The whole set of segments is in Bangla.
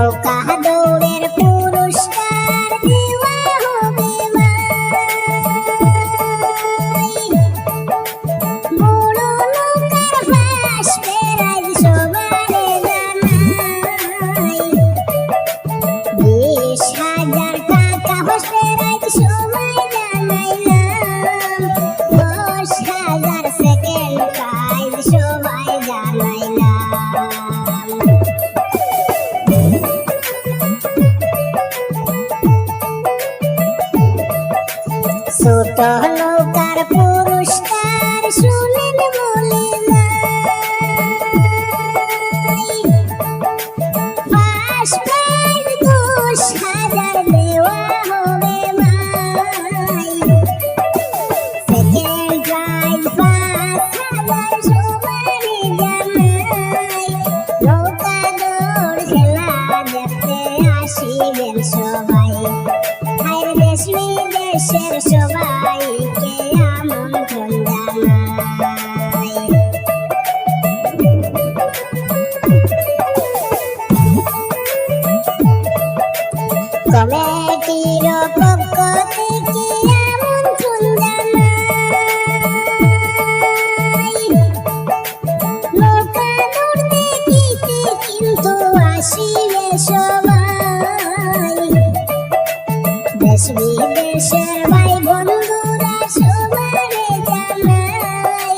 নৌকা দৌড়ের পুরস্কার দেওয়া হবে ভাই। বড় নৌকার ফার্স্ট প্রাইজ সবারে জানাই। 20,000 টাকা ফার্স্ট প্রাইজ সবাই জানাইলাম। 10,000 সেকেন্ড প্রাইজ সবাই জানাইলাম। ছোট নৌকার পুরস্কার শুনেন বলি ভাই। ফার্স্ট প্রাইজ 10,000 দেওয়া হবে ভাই। সেকেন্ড প্রাইজ 5,000 সবারই জানাই। নৌকা দৌড় খেলা দেখতে আসিবেন সবাই। হায়রে দেশ বিদেশের সবাইকে আমন্ত্রণ জানাই। কমিটির পক্ষ থেকে আমন্ত্রণ জানাই। নৌকা দৌড় দেখিতে কিন্তু আসিবে সবাই। দেশ বিদেশের ভাই বন্ধুরা সবারে জানাই।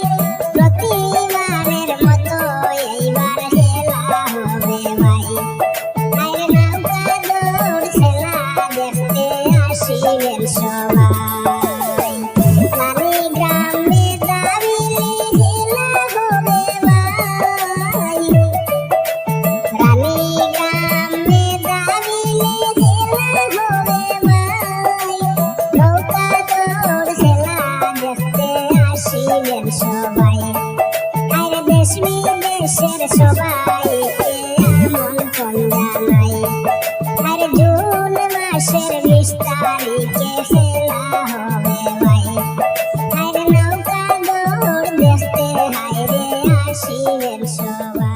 প্রতিবারের মতো এইবার খেলা হবে ভাই। আরে নৌকা দৌড় খেলা দেখতে আসিবেন সবাই। নানিগ্রাম মেদাবিলি খেলা হবে ভাই। রানীগ্রাম মেদাবিলি খেলা হবে ভাই। নৌকা দৌড় খেলা দেখতে আসিবেন সবাই। আরে দেশ বিদেশের সবাইকে আমন্ত্রণ জানাই। আরে জুন মাসের 20 তারিখে খেলা হবে ভাই। আরে নৌকা দৌড় দেখতে হায়রে আসিবেন সবাই।